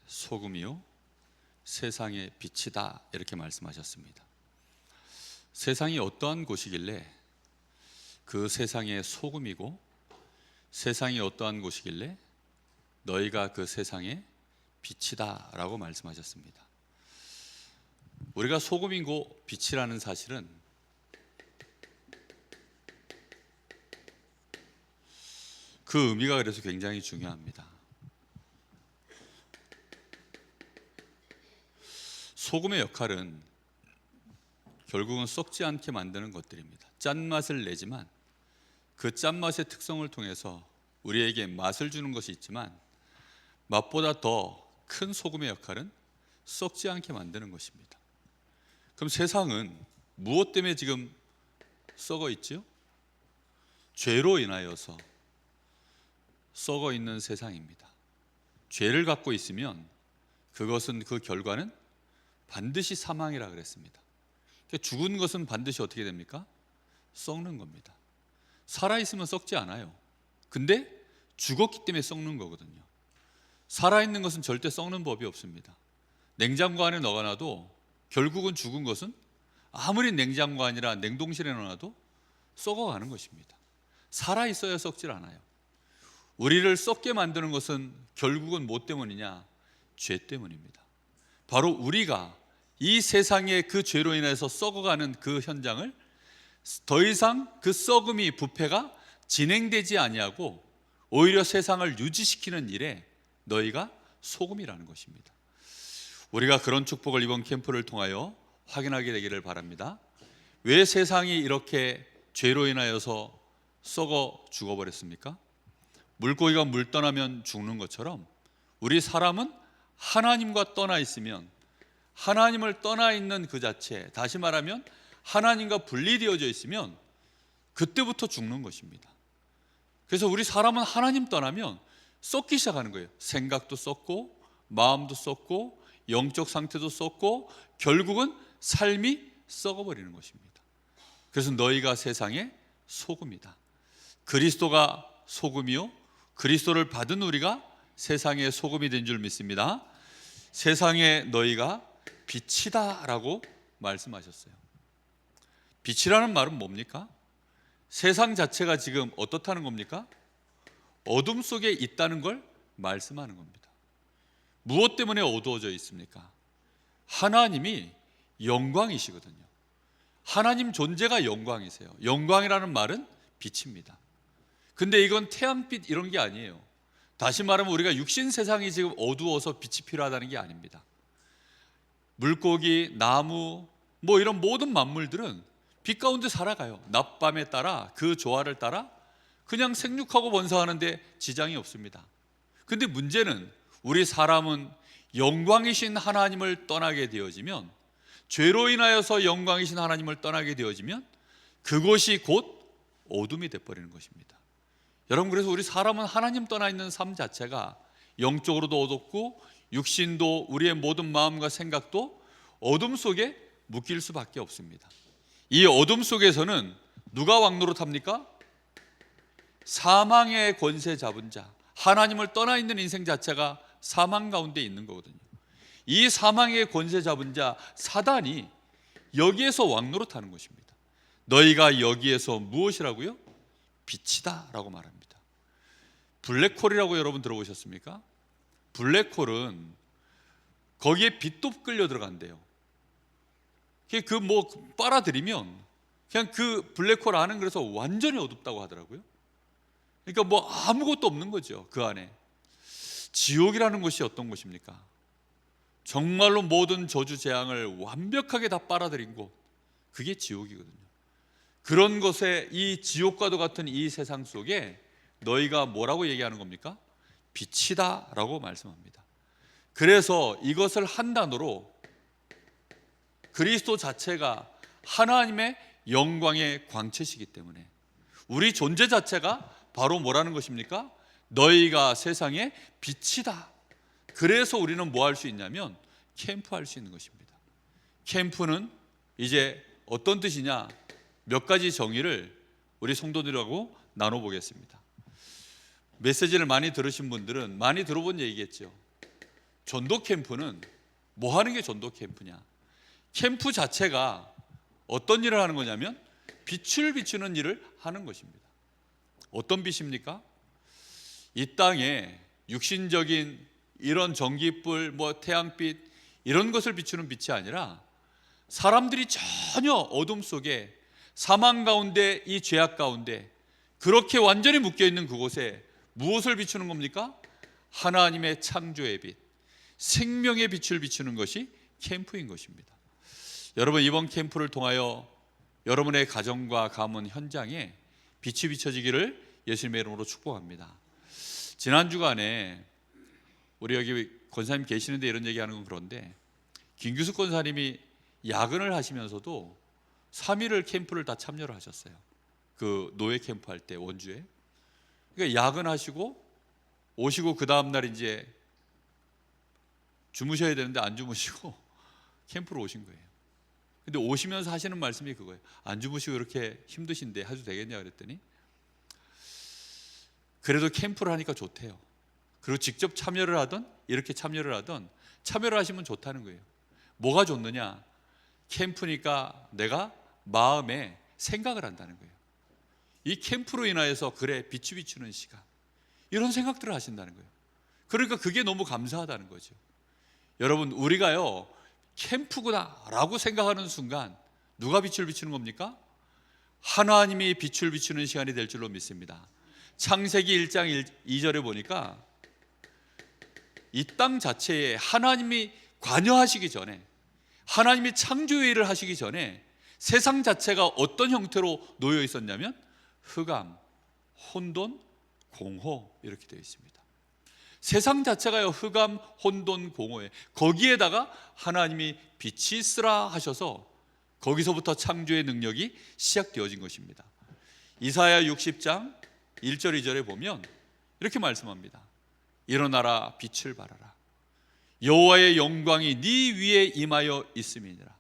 소금이요 세상의 빛이다 이렇게 말씀하셨습니다. 세상이 어떠한 곳이길래 그 세상의 소금이고 세상이 어떠한 곳이길래 너희가 그 세상의 빛이다 라고 말씀하셨습니다. 우리가 소금이고 빛이라는 사실은 그 의미가 그래서 굉장히 중요합니다. 소금의 역할은 결국은 썩지 않게 만드는 것들입니다. 짠맛을 내지만 그 짠맛의 특성을 통해서 우리에게 맛을 주는 것이 있지만 맛보다 더 큰 소금의 역할은 썩지 않게 만드는 것입니다. 그럼 세상은 무엇 때문에 지금 썩어 있지요? 죄로 인하여서 썩어 있는 세상입니다. 죄를 갖고 있으면 그것은 그 결과는 반드시 사망이라 그랬습니다. 죽은 것은 반드시 어떻게 됩니까? 썩는 겁니다. 살아있으면 썩지 않아요. 근데 죽었기 때문에 썩는 거거든요. 살아있는 것은 절대 썩는 법이 없습니다. 냉장고 안에 넣어놔도 결국은 죽은 것은 아무리 냉장고 아니라 냉동실에 넣어놔도 썩어가는 것입니다. 살아있어야 썩질 않아요. 우리를 썩게 만드는 것은 결국은 뭐 때문이냐? 죄 때문입니다. 바로 우리가 이 세상의 그 죄로 인해서 썩어가는 그 현장을 더 이상 그 썩음이 부패가 진행되지 아니하고 오히려 세상을 유지시키는 일에 너희가 소금이라는 것입니다. 우리가 그런 축복을 이번 캠프를 통하여 확인하게 되기를 바랍니다. 왜 세상이 이렇게 죄로 인하여서 썩어 죽어버렸습니까? 물고기가 물 떠나면 죽는 것처럼 우리 사람은 하나님과 떠나 있으면 하나님을 떠나 있는 그 자체, 다시 말하면 하나님과 분리되어져 있으면 그때부터 죽는 것입니다. 그래서 우리 사람은 하나님 떠나면 썩기 시작하는 거예요. 생각도 썩고 마음도 썩고 영적 상태도 썩고 결국은 삶이 썩어버리는 것입니다. 그래서 너희가 세상의 소금이다. 그리스도가 소금이요 그리스도를 받은 우리가 세상의 소금이 된 줄 믿습니다. 세상에 너희가 빛이다 라고 말씀하셨어요. 빛이라는 말은 뭡니까? 세상 자체가 지금 어떻다는 겁니까? 어둠 속에 있다는 걸 말씀하는 겁니다. 무엇 때문에 어두워져 있습니까? 하나님이 영광이시거든요. 하나님 존재가 영광이세요. 영광이라는 말은 빛입니다. 근데 이건 태양빛 이런 게 아니에요. 다시 말하면 우리가 육신 세상이 지금 어두워서 빛이 필요하다는 게 아닙니다. 물고기, 나무, 뭐 이런 모든 만물들은 빛 가운데 살아가요. 낮밤에 따라 그 조화를 따라 그냥 생육하고 번성하는데 지장이 없습니다. 근데 문제는 우리 사람은 영광이신 하나님을 떠나게 되어지면, 죄로 인하여서 영광이신 하나님을 떠나게 되어지면 그것이 곧 어둠이 되어버리는 것입니다. 여러분, 그래서 우리 사람은 하나님 떠나 있는 삶 자체가 영적으로도 어둡고 육신도 우리의 모든 마음과 생각도 어둠 속에 묶일 수밖에 없습니다. 이 어둠 속에서는 누가 왕노릇합니까? 사망의 권세 잡은 자, 하나님을 떠나 있는 인생 자체가 사망 가운데 있는 거거든요. 이 사망의 권세 잡은 자 사단이 여기에서 왕노릇하는 것입니다. 너희가 여기에서 무엇이라고요? 빛이다 라고 말합니다. 블랙홀이라고 여러분 들어보셨습니까? 블랙홀은 거기에 빛도 끌려 들어간대요. 그 뭐 빨아들이면 그냥 그 블랙홀 안은 그래서 완전히 어둡다고 하더라고요. 그러니까 뭐 아무것도 없는 거죠. 그 안에. 지옥이라는 것이 어떤 곳입니까? 정말로 모든 저주 재앙을 완벽하게 다 빨아들인 곳, 그게 지옥이거든요. 그런 것에 이 지옥과도 같은 이 세상 속에 너희가 뭐라고 얘기하는 겁니까? 빛이다 라고 말씀합니다. 그래서 이것을 한 단어로 그리스도 자체가 하나님의 영광의 광채시기 때문에 우리 존재 자체가 바로 뭐라는 것입니까? 너희가 세상의 빛이다. 그래서 우리는 뭐 할 수 있냐면 캠프할 수 있는 것입니다. 캠프는 이제 어떤 뜻이냐, 몇 가지 정의를 우리 성도들하고 나눠보겠습니다. 메시지를 많이 들으신 분들은 많이 들어본 얘기겠죠. 전도 캠프는 뭐 하는 게 전도 캠프냐? 캠프 자체가 어떤 일을 하는 거냐면 빛을 비추는 일을 하는 것입니다. 어떤 빛입니까? 이 땅에 육신적인 이런 전기불, 뭐 태양빛 이런 것을 비추는 빛이 아니라 사람들이 전혀 어둠 속에 사망 가운데, 이 죄악 가운데 그렇게 완전히 묶여 있는 그곳에 무엇을 비추는 겁니까? 하나님의 창조의 빛, 생명의 빛을 비추는 것이 캠프인 것입니다. 여러분, 이번 캠프를 통하여 여러분의 가정과 가문 현장에 빛이 비춰지기를 예수님의 이름으로 축복합니다. 지난 주간에 우리 여기 권사님 계시는데 이런 얘기하는 건 그런데 김규숙 권사님이 야근을 하시면서도 3일을 캠프를 다 참여를 하셨어요. 그 노예 캠프 할 때 원주에. 그러니까 야근하시고 오시고 그 다음 날 이제 주무셔야 되는데 안 주무시고 캠프로 오신 거예요. 근데 오시면서 하시는 말씀이 그거예요. 안 주무시고 이렇게 힘드신데 해도 되겠냐 그랬더니 그래도 캠프를 하니까 좋대요. 그리고 직접 참여를 하던 이렇게 참여를 하던 참여를 하시면 좋다는 거예요. 뭐가 좋느냐? 캠프니까 내가 마음에 생각을 한다는 거예요. 이 캠프로 인하여서 그래 빛이 비추는 시간 이런 생각들을 하신다는 거예요. 그러니까 그게 너무 감사하다는 거죠. 여러분, 우리가요 캠프구나 라고 생각하는 순간 누가 빛을 비추는 겁니까? 하나님이 빛을 비추는 시간이 될 줄로 믿습니다. 창세기 1장 2절에 보니까 이 땅 자체에 하나님이 관여하시기 전에, 하나님이 창조의 일을 하시기 전에 세상 자체가 어떤 형태로 놓여 있었냐면 흑암, 혼돈, 공허 이렇게 되어 있습니다. 세상 자체가요 흑암, 혼돈, 공허에 거기에다가 하나님이 빛이 있으라 하셔서 거기서부터 창조의 능력이 시작되어진 것입니다. 이사야 60장 1절 2절에 보면 이렇게 말씀합니다. 일어나라 빛을 발하라. 여호와의 영광이 네 위에 임하여 있음이니라.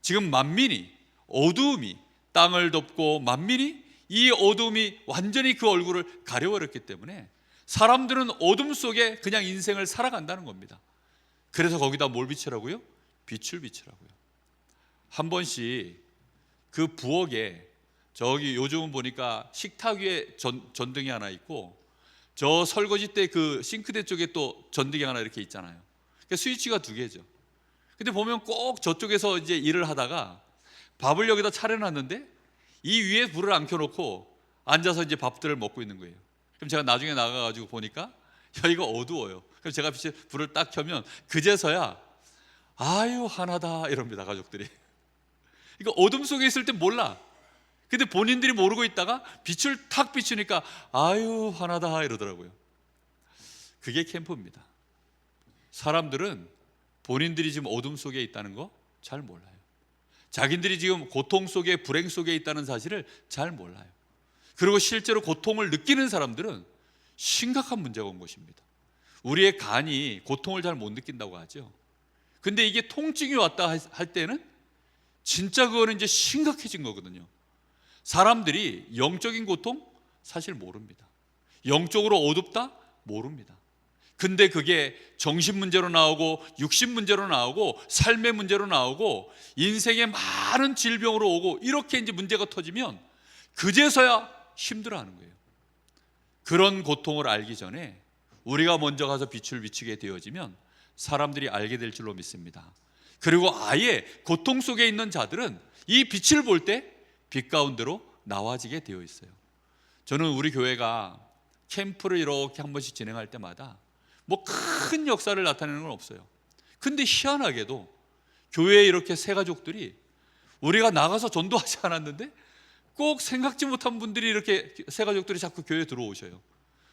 지금 만민이 어두움이 땅을 덮고 만민이 이 어두움이 완전히 그 얼굴을 가려버렸기 때문에 사람들은 어둠 속에 그냥 인생을 살아간다는 겁니다. 그래서 거기다 뭘 비추라고요? 빛을 비추라고요. 한 번씩 그 부엌에 저기 요즘은 보니까 식탁 위에 전등이 하나 있고 저 설거지 때 그 싱크대 쪽에 또 전등이 하나 이렇게 있잖아요. 그러니까 스위치가 2개죠. 근데 보면 꼭 저쪽에서 이제 일을 하다가 밥을 여기다 차려놨는데 이 위에 불을 안 켜놓고 앉아서 이제 밥들을 먹고 있는 거예요. 그럼 제가 나중에 나가가지고 보니까 여기가 어두워요. 그럼 제가 불을 딱 켜면 그제서야 아유 하나다 이럽니다, 가족들이. 그러니까 어둠 속에 있을 때 몰라. 근데 본인들이 모르고 있다가 빛을 탁 비추니까 아유 하나다 이러더라고요. 그게 캠프입니다. 사람들은 본인들이 지금 어둠 속에 있다는 거 잘 몰라요. 자기들이 지금 고통 속에, 불행 속에 있다는 사실을 잘 몰라요. 그리고 실제로 고통을 느끼는 사람들은 심각한 문제가 온 것입니다. 우리의 간이 고통을 잘 못 느낀다고 하죠. 근데 이게 통증이 왔다 할 때는 진짜 그거는 이제 심각해진 거거든요. 사람들이 영적인 고통 사실 모릅니다. 영적으로 어둡다 모릅니다. 근데 그게 정신 문제로 나오고 육신 문제로 나오고 삶의 문제로 나오고 인생의 많은 질병으로 오고 이렇게 이제 문제가 터지면 그제서야 힘들어하는 거예요. 그런 고통을 알기 전에 우리가 먼저 가서 빛을 비추게 되어지면 사람들이 알게 될 줄로 믿습니다. 그리고 아예 고통 속에 있는 자들은 이 빛을 볼 때 빛 가운데로 나와지게 되어 있어요. 저는 우리 교회가 캠프를 이렇게 한 번씩 진행할 때마다 뭐 큰 역사를 나타내는 건 없어요. 근데 희한하게도 교회에 이렇게 새 가족들이 우리가 나가서 전도하지 않았는데 꼭 생각지 못한 분들이 이렇게 새 가족들이 자꾸 교회에 들어오셔요.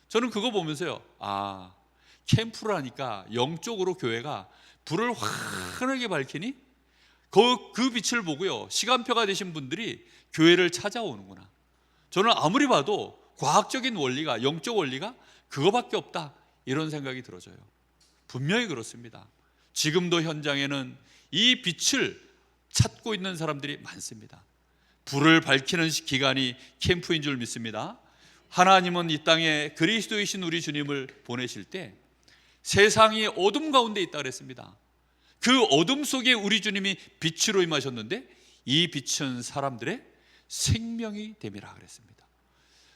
저는 그거 보면서요, 아, 캠프를 하니까 영적으로 교회가 불을 환하게 밝히니 그 빛을 보고요 시간표가 되신 분들이 교회를 찾아오는구나. 저는 아무리 봐도 과학적인 원리가, 영적 원리가 그거밖에 없다 이런 생각이 들어져요. 분명히 그렇습니다. 지금도 현장에는 이 빛을 찾고 있는 사람들이 많습니다. 불을 밝히는 기간이 캠프인 줄 믿습니다. 하나님은 이 땅에 그리스도이신 우리 주님을 보내실 때 세상이 어둠 가운데 있다 그랬습니다. 그 어둠 속에 우리 주님이 빛으로 임하셨는데 이 빛은 사람들의 생명이 됨이라 그랬습니다.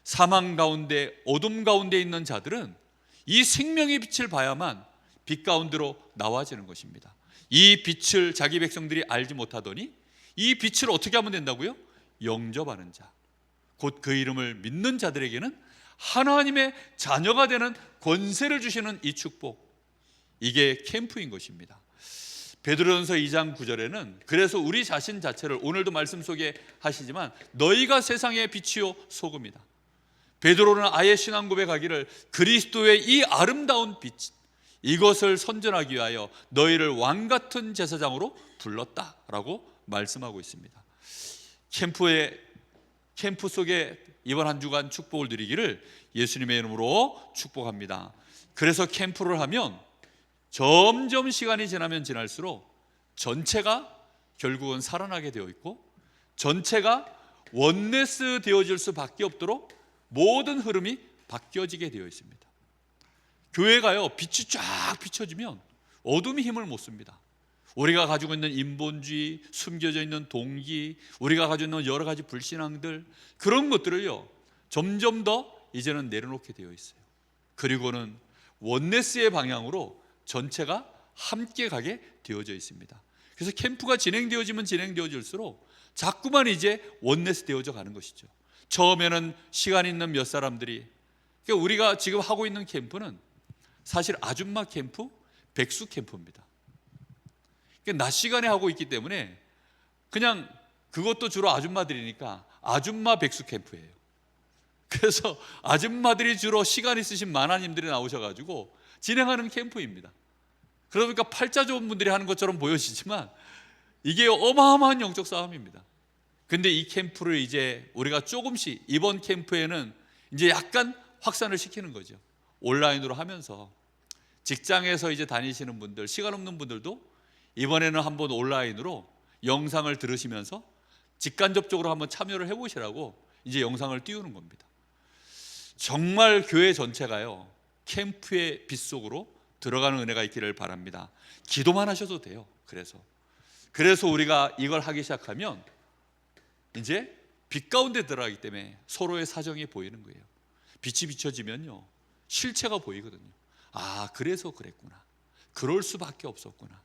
사망 가운데 어둠 가운데 있는 자들은 이 생명의 빛을 봐야만 빛 가운데로 나와지는 것입니다. 이 빛을 자기 백성들이 알지 못하더니 이 빛을 어떻게 하면 된다고요? 영접하는 자, 곧 그 이름을 믿는 자들에게는 하나님의 자녀가 되는 권세를 주시는 이 축복, 이게 캠프인 것입니다. 베드로전서 2장 9절에는 그래서 우리 자신 자체를, 오늘도 말씀 속에 하시지만 너희가 세상의 빛이요 소금이다. 베드로는 아예 신앙 고백하기를 그리스도의 이 아름다운 빛, 이것을 선전하기 위하여 너희를 왕같은 제사장으로 불렀다라고 말씀하고 있습니다. 캠프 속에 이번 한 주간 축복을 누리기를 예수님의 이름으로 축복합니다. 그래서 캠프를 하면 점점 시간이 지나면 지날수록 전체가 결국은 살아나게 되어 있고 전체가 원네스 되어질 수밖에 없도록 모든 흐름이 바뀌어지게 되어 있습니다. 교회가요, 빛이 쫙 비춰지면 어둠이 힘을 못 씁니다. 우리가 가지고 있는 인본주의, 숨겨져 있는 동기, 우리가 가지고 있는 여러 가지 불신앙들, 그런 것들을요 점점 더 이제는 내려놓게 되어 있어요. 그리고는 원네스의 방향으로 전체가 함께 가게 되어져 있습니다. 그래서 캠프가 진행되어지면 진행되어질수록 자꾸만 이제 원네스 되어져 가는 것이죠. 처음에는 시간 있는 몇 사람들이, 그러니까 우리가 지금 하고 있는 캠프는 사실 아줌마 캠프, 백수 캠프입니다. 그러니까 낮 시간에 하고 있기 때문에 그냥 그것도 주로 아줌마들이니까 아줌마 백수 캠프예요. 그래서 아줌마들이 주로 시간 있으신 만화님들이 나오셔가지고 진행하는 캠프입니다. 그러니까 팔자 좋은 분들이 하는 것처럼 보여지지만 이게 어마어마한 영적 싸움입니다. 근데 이 캠프를 이제 우리가 조금씩, 이번 캠프에는 이제 약간 확산을 시키는 거죠. 온라인으로 하면서 직장에서 이제 다니시는 분들, 시간 없는 분들도 이번에는 한번 온라인으로 영상을 들으시면서 직간접적으로 한번 참여를 해보시라고 이제 영상을 띄우는 겁니다. 정말 교회 전체가요 캠프의 빛 속으로 들어가는 은혜가 있기를 바랍니다. 기도만 하셔도 돼요. 그래서 우리가 이걸 하기 시작하면 이제 빛 가운데 들어가기 때문에 서로의 사정이 보이는 거예요. 빛이 비춰지면요 실체가 보이거든요. 아, 그래서 그랬구나, 그럴 수밖에 없었구나,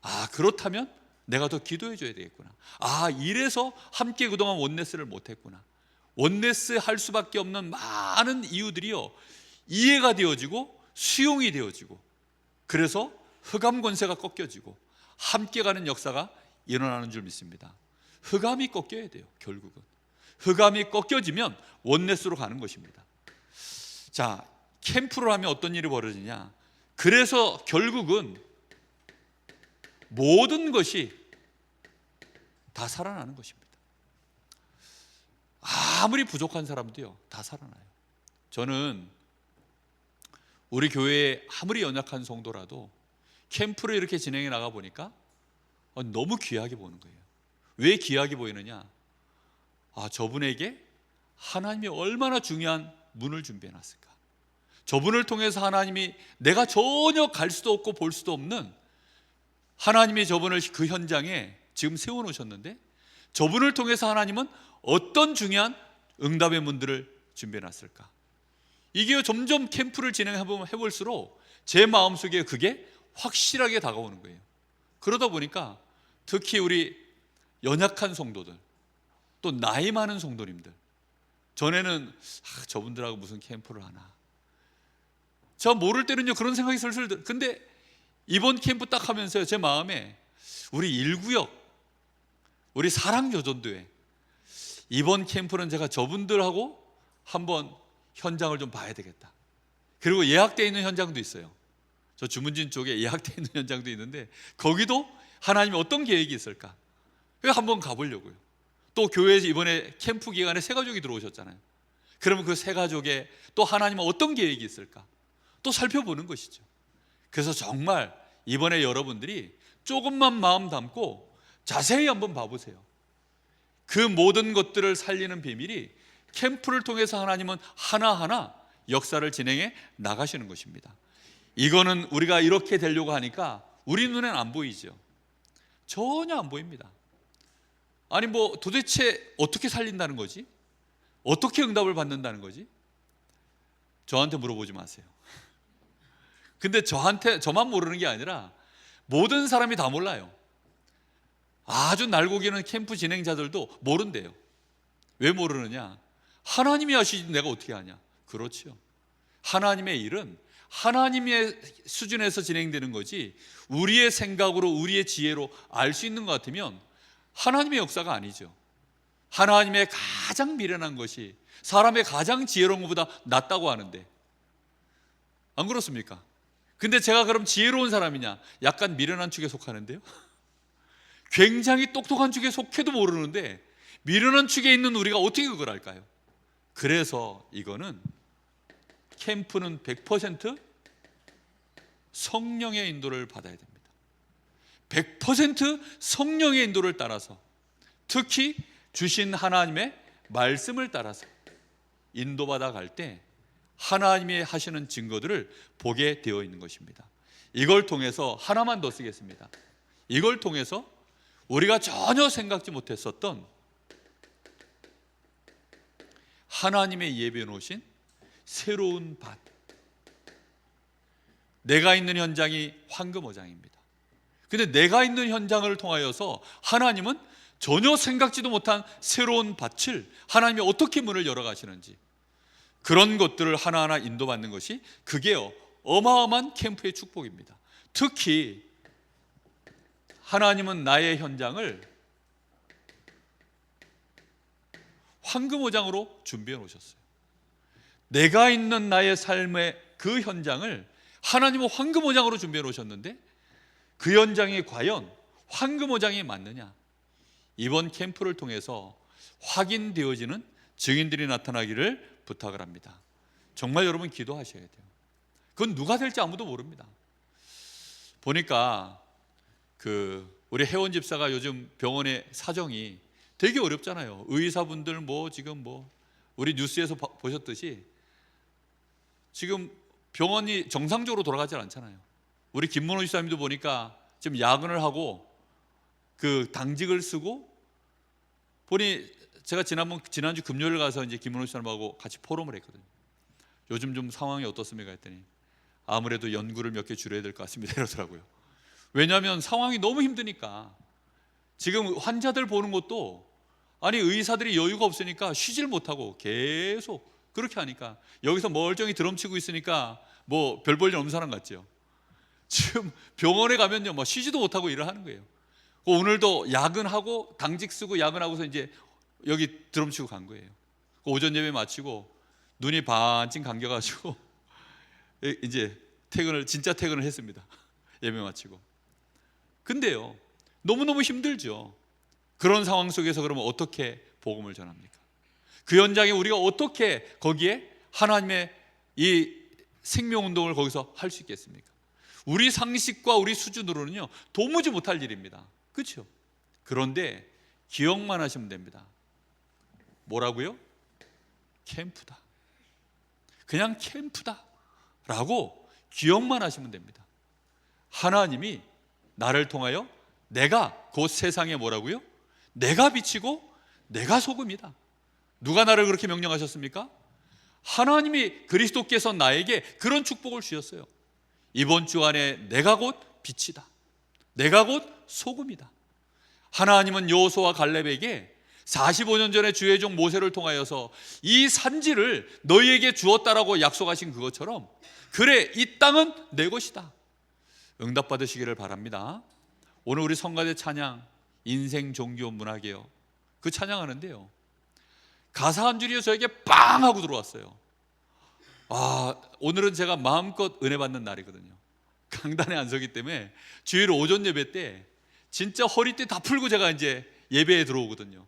아, 그렇다면 내가 더 기도해 줘야 되겠구나, 아, 이래서 함께 그동안 원네스를 못했구나, 원네스 할 수밖에 없는 많은 이유들이요 이해가 되어지고 수용이 되어지고, 그래서 흑암 권세가 꺾여지고 함께 가는 역사가 일어나는 줄 믿습니다. 흑암이 꺾여야 돼요. 결국은 흑암이 꺾여지면 원네스로 가는 것입니다. 자, 캠프를 하면 어떤 일이 벌어지냐, 그래서 결국은 모든 것이 다 살아나는 것입니다. 아무리 부족한 사람도요 다 살아나요. 저는 우리 교회에 아무리 연약한 성도라도 캠프를 이렇게 진행해 나가 보니까 너무 귀하게 보는 거예요. 왜 귀하게 보이느냐, 아, 저분에게 하나님이 얼마나 중요한 문을 준비해 놨을까, 저분을 통해서 하나님이 내가 전혀 갈 수도 없고 볼 수도 없는, 하나님이 저분을 그 현장에 지금 세워놓으셨는데 저분을 통해서 하나님은 어떤 중요한 응답의 문들을 준비해 놨을까. 이게 점점 캠프를 해볼수록 제 마음속에 그게 확실하게 다가오는 거예요. 그러다 보니까 특히 우리 연약한 성도들, 또 나이 많은 성도님들, 전에는 저분들하고 무슨 캠프를 하나, 저 모를 때는요 그런 생각이 슬슬 들. 근데 이번 캠프 딱 하면서요 제 마음에 우리 1구역, 우리 사랑교전도회, 이번 캠프는 제가 저분들하고 한번 현장을 좀 봐야 되겠다. 그리고 예약되어 있는 현장도 있어요. 저 주문진 쪽에 예약되어 있는 현장도 있는데 거기도 하나님이 어떤 계획이 있을까, 그래서 한번 가보려고요. 또 교회에서 이번에 캠프 기간에 새 가족이 들어오셨잖아요. 그러면 그 새 가족에 또 하나님은 어떤 계획이 있을까 또 살펴보는 것이죠. 그래서 정말 이번에 여러분들이 조금만 마음 담고 자세히 한번 봐보세요. 그 모든 것들을 살리는 비밀이 캠프를 통해서 하나님은 하나하나 역사를 진행해 나가시는 것입니다. 이거는 우리가 이렇게 되려고 하니까 우리 눈에는 안 보이죠. 전혀 안 보입니다. 아니 뭐 도대체 어떻게 살린다는 거지? 어떻게 응답을 받는다는 거지? 저한테 물어보지 마세요. 근데 저만 모르는 게 아니라 모든 사람이 다 몰라요. 아주 날고기는 캠프 진행자들도 모른대요. 왜 모르느냐? 하나님이 하시지 내가 어떻게 하냐? 그렇죠. 하나님의 일은 하나님의 수준에서 진행되는 거지 우리의 생각으로 우리의 지혜로 알 수 있는 것 같으면 하나님의 역사가 아니죠. 하나님의 가장 미련한 것이 사람의 가장 지혜로운 것보다 낫다고 하는데 안 그렇습니까? 근데 제가 그럼 지혜로운 사람이냐? 약간 미련한 축에 속하는데요. 굉장히 똑똑한 축에 속해도 모르는데 미련한 축에 있는 우리가 어떻게 그걸 알까요? 그래서 이거는 캠프는 100% 성령의 인도를 받아야 됩니다. 100% 성령의 인도를 따라서, 특히 주신 하나님의 말씀을 따라서 인도받아 갈 때 하나님이 하시는 증거들을 보게 되어 있는 것입니다. 이걸 통해서 하나만 더 쓰겠습니다. 이걸 통해서 우리가 전혀 생각지 못했었던 하나님의 예비해 놓으신 새로운 밭, 내가 있는 현장이 황금어장입니다. 근데 내가 있는 현장을 통하여서 하나님은 전혀 생각지도 못한 새로운 밭을 하나님이 어떻게 문을 열어가시는지, 그런 것들을 하나하나 인도받는 것이 그게요 어마어마한 캠프의 축복입니다. 특히 하나님은 나의 현장을 황금어장으로 준비해 놓으셨어요. 내가 있는 나의 삶의 그 현장을 하나님은 황금어장으로 준비해 놓으셨는데 그 현장이 과연 황금어장이 맞느냐? 이번 캠프를 통해서 확인되어지는 증인들이 나타나기를 부탁을 합니다. 정말 여러분 기도하셔야 돼요. 그건 누가 될지 아무도 모릅니다. 보니까 우리 혜원 집사가 요즘 병원의 사정이 되게 어렵잖아요. 의사분들 지금 우리 뉴스에서 보셨듯이 지금 병원이 정상적으로 돌아가지 않잖아요. 우리 김문호 집사님도 보니까 지금 야근을 하고 당직을 쓰고, 보니 제가 지난주 금요일 가서 이제 김문호 집사님하고 같이 포럼을 했거든요. 요즘 좀 상황이 어떻습니까 했더니 아무래도 연구를 몇 개 줄여야 될 것 같습니다 이러더라고요. 왜냐하면 상황이 너무 힘드니까 지금 환자들 보는 것도 의사들이 여유가 없으니까 쉬질 못하고 계속 그렇게 하니까 여기서 멀쩡히 드럼치고 있으니까 별 볼 일 없는 사람 같죠. 지금 병원에 가면요 쉬지도 못하고 일을 하는 거예요. 오늘도 야근하고 당직 쓰고 야근하고서 이제 여기 드럼치고 간 거예요. 오전 예배 마치고 눈이 반쯤 감겨가지고 이제 진짜 퇴근을 했습니다. 예배 마치고. 근데요 너무너무 힘들죠. 그런 상황 속에서 그러면 어떻게 복음을 전합니까? 그 현장에 우리가 어떻게 거기에 하나님의 이 생명운동을 거기서 할 수 있겠습니까? 우리 상식과 우리 수준으로는요 도무지 못할 일입니다. 그렇죠? 그런데 기억만 하시면 됩니다. 뭐라고요? 캠프다. 그냥 캠프다 라고 기억만 하시면 됩니다. 하나님이 나를 통하여 내가 곧 세상에 뭐라고요? 내가 빛이고 내가 소금이다. 누가 나를 그렇게 명령하셨습니까? 하나님이 그리스도께서 나에게 그런 축복을 주셨어요. 이번 주간에 내가 곧 빛이다. 내가 곧 소금이다. 하나님은 여호수아와 갈렙에게 45년 전에 주의 종 모세를 통하여서 이 산지를 너희에게 주었다라고 약속하신 그것처럼, 그래 이 땅은 내 것이다. 응답 받으시기를 바랍니다. 오늘 우리 성가대 찬양 인생 종교 문화개요 그 찬양하는데요 가사 한 줄이 저에게 빵 하고 들어왔어요. 오늘은 제가 마음껏 은혜 받는 날이거든요. 강단에 안 서기 때문에 주일 오전 예배 때 진짜 허리띠 다 풀고 제가 이제 예배에 들어오거든요.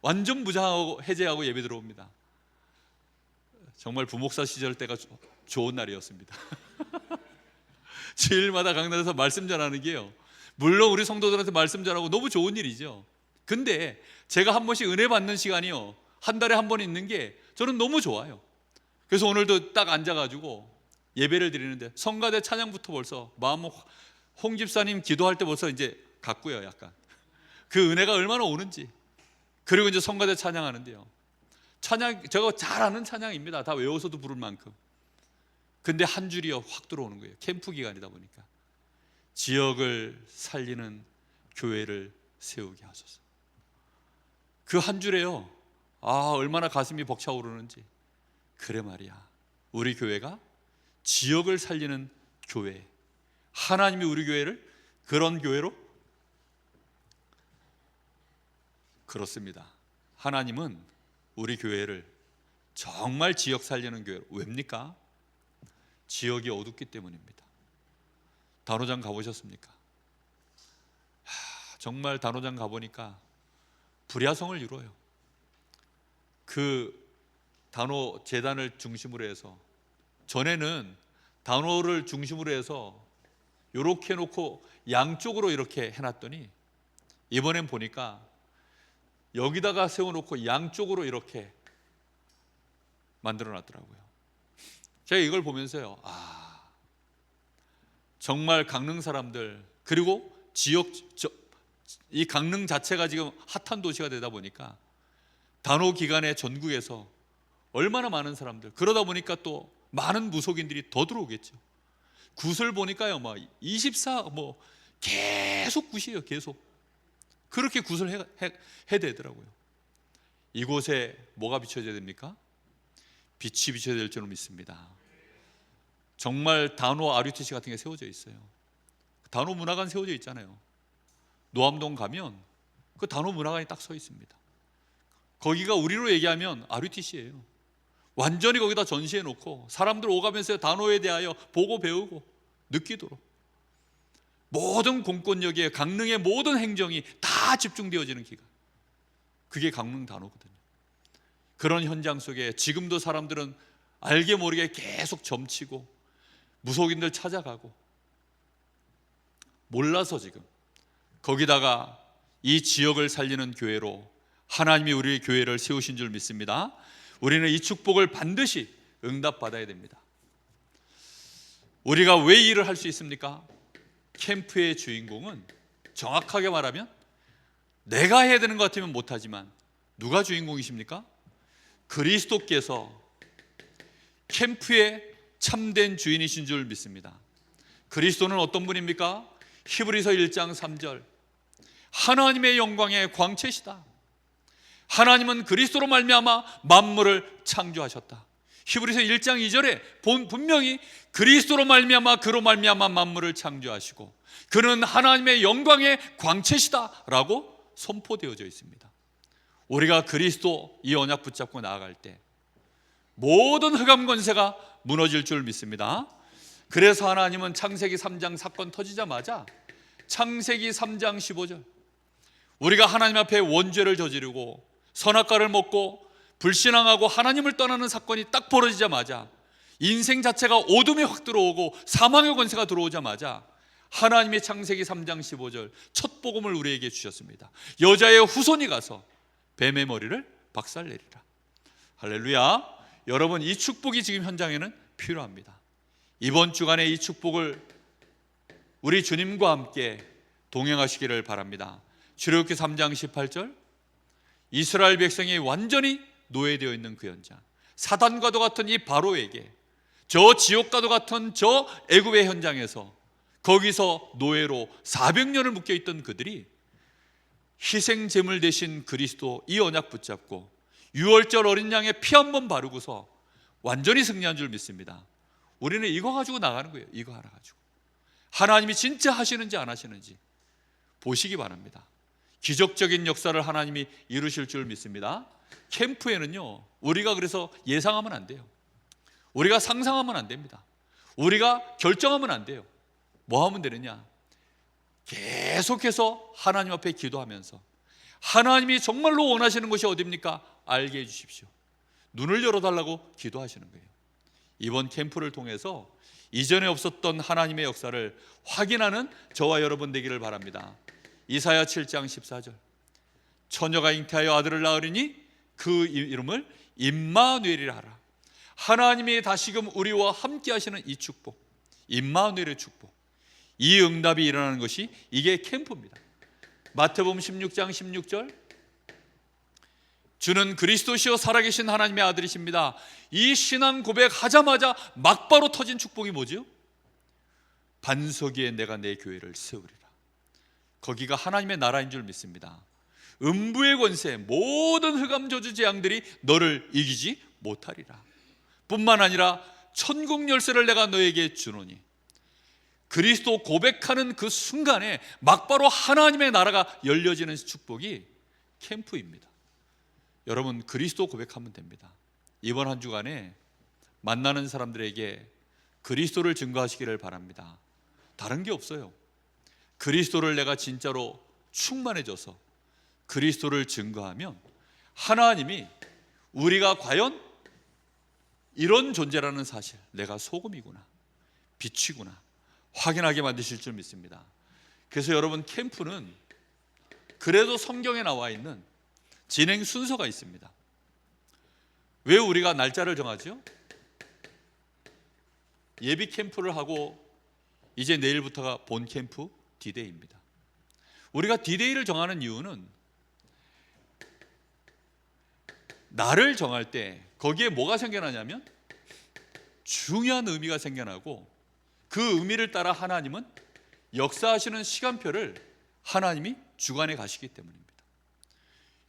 완전 무장하고 해제하고 예배 들어옵니다. 정말 부목사 시절 때가 좋은 날이었습니다. 주일마다 강단에서 말씀 전하는 게요 물론 우리 성도들한테 말씀 전하고 너무 좋은 일이죠. 근데 제가 한 번씩 은혜 받는 시간이요 한 달에 한 번 있는 게 저는 너무 좋아요. 그래서 오늘도 딱 앉아가지고 예배를 드리는데 성가대 찬양부터 벌써 마음, 홍 집사님 기도할 때 벌써 이제 갔고요. 약간 그 은혜가 얼마나 오는지. 그리고 이제 성가대 찬양하는데요, 찬양 제가 잘 아는 찬양입니다. 다 외워서도 부를 만큼. 근데 한 줄이요 확 들어오는 거예요. 캠프 기간이다 보니까 지역을 살리는 교회를 세우게 하소서. 그 한 줄에요, 얼마나 가슴이 벅차오르는지. 그래 말이야, 우리 교회가 지역을 살리는 교회, 하나님이 우리 교회를 그런 교회로, 그렇습니다. 하나님은 우리 교회를 정말 지역 살리는 교회로. 왜입니까? 지역이 어둡기 때문입니다. 단호장 가보셨습니까? 정말 단호장 가보니까 불야성을 이뤄요. 그 단호 재단을 중심으로 해서, 전에는 단호를 중심으로 해서 이렇게 해놓고 양쪽으로 이렇게 해놨더니 이번엔 보니까 여기다가 세워놓고 양쪽으로 이렇게 만들어놨더라고요. 제가 이걸 보면서요, 정말 강릉 사람들, 그리고 이 강릉 자체가 지금 핫한 도시가 되다 보니까 단호 기간에 전국에서 얼마나 많은 사람들, 그러다 보니까 또 많은 무속인들이 더 들어오겠죠. 굿을 보니까요, 24 계속 굿이에요. 계속 그렇게 굿을 해야 되더라고요. 이곳에 뭐가 비춰져야 됩니까? 빛이 비춰야 될 줄로 믿습니다. 정말 단호 RUTC 같은 게 세워져 있어요. 단호 문화관 세워져 있잖아요. 노암동 가면 그 단호 문화관이 딱 서 있습니다. 거기가 우리로 얘기하면 RUTC예요. 완전히 거기다 전시해 놓고 사람들 오가면서 단호에 대하여 보고 배우고 느끼도록 모든 공권력에, 강릉의 모든 행정이 다 집중되어지는 기간, 그게 강릉 단호거든요. 그런 현장 속에 지금도 사람들은 알게 모르게 계속 점치고 무속인들 찾아가고, 몰라서 지금 거기다가 이 지역을 살리는 교회로 하나님이 우리 교회를 세우신 줄 믿습니다. 우리는 이 축복을 반드시 응답받아야 됩니다. 우리가 왜 일을 할 수 있습니까? 캠프의 주인공은 정확하게 말하면 내가 해야 되는 것 같으면 못하지만 누가 주인공이십니까? 그리스도께서 캠프의 참된 주인이신 줄 믿습니다. 그리스도는 어떤 분입니까? 히브리서 1장 3절, 하나님의 영광의 광채시다. 하나님은 그리스도로 말미암아 만물을 창조하셨다. 히브리서 1장 2절에 분명히 그리스도로 말미암아, 그로 말미암아 만물을 창조하시고 그는 하나님의 영광의 광채시다 라고 선포되어져 있습니다. 우리가 그리스도 이 언약 붙잡고 나아갈 때 모든 흑암 권세가 무너질 줄 믿습니다. 그래서 하나님은 창세기 3장 사건 터지자마자 창세기 3장 15절, 우리가 하나님 앞에 원죄를 저지르고 선악과를 먹고 불신앙하고 하나님을 떠나는 사건이 딱 벌어지자마자, 인생 자체가 어둠에 확 들어오고 사망의 권세가 들어오자마자 하나님이 창세기 3장 15절 첫 복음을 우리에게 주셨습니다. 여자의 후손이 가서 뱀의 머리를 박살내리라. 할렐루야. 여러분, 이 축복이 지금 현장에는 필요합니다. 이번 주간에 이 축복을 우리 주님과 함께 동행하시기를 바랍니다. 출애굽기 3장 18절, 이스라엘 백성이 완전히 노예되어 있는 그 현장, 사단과도 같은 이 바로에게, 저 지옥과도 같은 저 애굽의 현장에서, 거기서 노예로 400년을 묶여있던 그들이 희생 제물 대신 그리스도 이 언약 붙잡고 유월절 어린 양의 피 한 번 바르고서 완전히 승리한 줄 믿습니다. 우리는 이거 가지고 나가는 거예요. 이거 하나 가지고 하나님이 진짜 하시는지 안 하시는지 보시기 바랍니다. 기적적인 역사를 하나님이 이루실 줄 믿습니다. 캠프에는요, 우리가 그래서 예상하면 안 돼요. 우리가 상상하면 안 됩니다. 우리가 결정하면 안 돼요. 뭐 하면 되느냐? 계속해서 하나님 앞에 기도하면서 하나님이 정말로 원하시는 것이 어디입니까? 알게 해주십시오. 눈을 열어달라고 기도하시는 거예요. 이번 캠프를 통해서 이전에 없었던 하나님의 역사를 확인하는 저와 여러분 되기를 바랍니다. 이사야 7장 14절, 처녀가 잉태하여 아들을 낳으리니 그 이름을 임마누엘이라 하라. 하나님이 다시금 우리와 함께 하시는 이 축복, 임마누엘의 축복, 이 응답이 일어나는 것이 이게 캠프입니다. 마태복음 16장 16절, 주는 그리스도시요 살아계신 하나님의 아들이십니다. 이 신앙 고백하자마자 막바로 터진 축복이 뭐죠? 반석 위에 내가 내 교회를 세우리라. 거기가 하나님의 나라인 줄 믿습니다. 음부의 권세, 모든 흑암 저주 재앙들이 너를 이기지 못하리라. 뿐만 아니라 천국 열쇠를 내가 너에게 주노니. 그리스도 고백하는 그 순간에 막바로 하나님의 나라가 열려지는 축복이 캠프입니다. 여러분, 그리스도 고백하면 됩니다. 이번 한 주간에 만나는 사람들에게 그리스도를 증거하시기를 바랍니다. 다른 게 없어요. 그리스도를 내가 진짜로 충만해져서 그리스도를 증거하면 하나님이 우리가 과연 이런 존재라는 사실, 내가 소금이구나, 빛이구나 확인하게 만드실 줄 믿습니다. 그래서 여러분, 캠프는 그래도 성경에 나와 있는 진행 순서가 있습니다. 왜 우리가 날짜를 정하죠? 예비 캠프를 하고 이제 내일부터가 본 캠프 디데이입니다. 우리가 디데이를 정하는 이유는 날을 정할 때 거기에 뭐가 생겨나냐면 중요한 의미가 생겨나고, 그 의미를 따라 하나님은 역사하시는 시간표를 하나님이 주관해 가시기 때문입니다.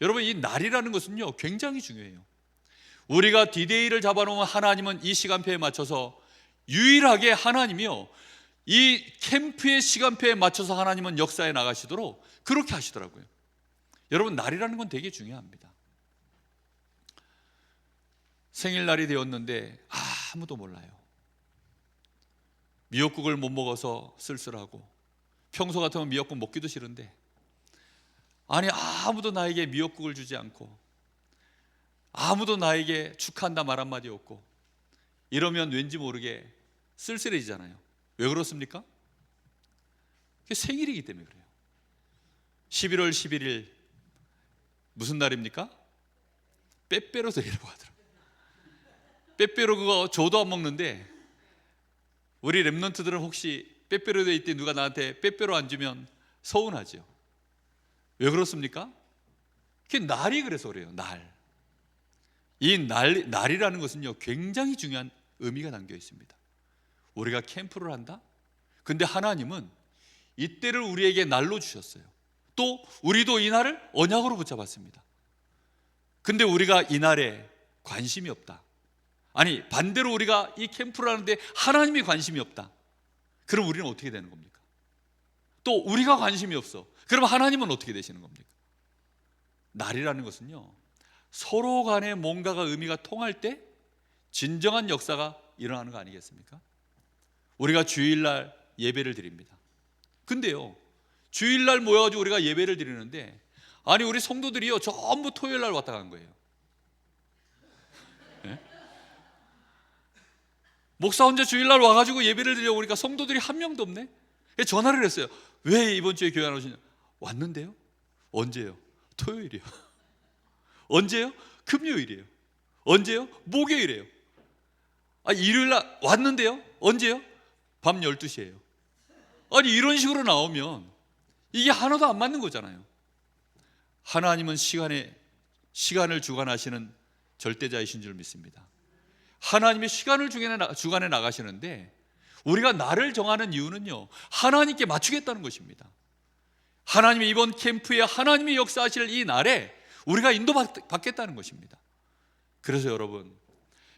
여러분, 이 날이라는 것은요 굉장히 중요해요. 우리가 디데이를 잡아놓으면 하나님은 이 시간표에 맞춰서 유일하게 하나님이요 이 캠프의 시간표에 맞춰서 하나님은 역사에 나가시도록 그렇게 하시더라고요. 여러분, 날이라는 건 되게 중요합니다. 생일날이 되었는데 아무도 몰라요. 미역국을 못 먹어서 쓸쓸하고, 평소 같으면 미역국 먹기도 싫은데 아니 아무도 나에게 미역국을 주지 않고 아무도 나에게 축하한다 말 한마디 없고 이러면 왠지 모르게 쓸쓸해지잖아요. 왜 그렇습니까? 그게 생일이기 때문에 그래요. 11월 11일 무슨 날입니까? 빼빼로 데이라고 하더라고요. 빼빼로 그거 저도 안 먹는데 우리 랩런트들은 혹시 빼빼로 데이 때 누가 나한테 빼빼로 안 주면 서운하죠. 왜 그렇습니까? 그게 날이 그래서 그래요. 날. 이 날이라는 것은요 굉장히 중요한 의미가 담겨 있습니다. 우리가 캠프를 한다? 근데 하나님은 이때를 우리에게 날로 주셨어요. 또 우리도 이 날을 언약으로 붙잡았습니다. 근데 우리가 이 날에 관심이 없다. 아니 반대로 우리가 이 캠프를 하는데 하나님이 관심이 없다. 그럼 우리는 어떻게 되는 겁니까? 또 우리가 관심이 없어. 그럼 하나님은 어떻게 되시는 겁니까? 날이라는 것은요 서로 간에 뭔가가 의미가 통할 때 진정한 역사가 일어나는 거 아니겠습니까? 우리가 주일날 예배를 드립니다. 근데요 주일날 모여가지고 우리가 예배를 드리는데 아니 우리 성도들이요 전부 토요일날 왔다 간 거예요. 네? 목사 혼자 주일날 와가지고 예배를 드리려고 그러니까 성도들이 한 명도 없네. 전화를 했어요. 왜 이번 주에 교회 안 오시냐? 왔는데요. 언제요? 토요일이요. 언제요? 금요일이에요. 언제요? 목요일이에요. 일요일날 왔는데요. 언제요? 밤 12시예요. 아니 이런 식으로 나오면 이게 하나도 안 맞는 거잖아요. 하나님은 시간을 주관하시는 절대자이신 줄 믿습니다. 하나님이 시간을 주관해 나가시는데 우리가 날을 정하는 이유는요 하나님께 맞추겠다는 것입니다. 하나님이 이번 캠프에 하나님이 역사하실 이 날에 우리가 인도받겠다는 것입니다. 그래서 여러분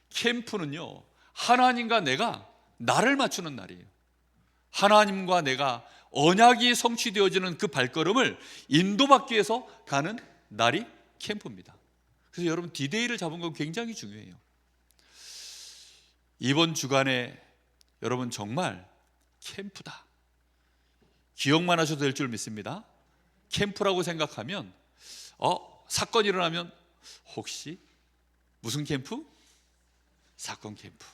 캠프는요 하나님과 내가 날을 맞추는 날이에요. 하나님과 내가 언약이 성취되어지는 그 발걸음을 인도받기 위해서 가는 날이 캠프입니다. 그래서 여러분 디데이를 잡은 건 굉장히 중요해요. 이번 주간에 여러분 정말 캠프다 기억만 하셔도 될 줄 믿습니다. 캠프라고 생각하면 사건이 일어나면 혹시 무슨 캠프? 사건 캠프.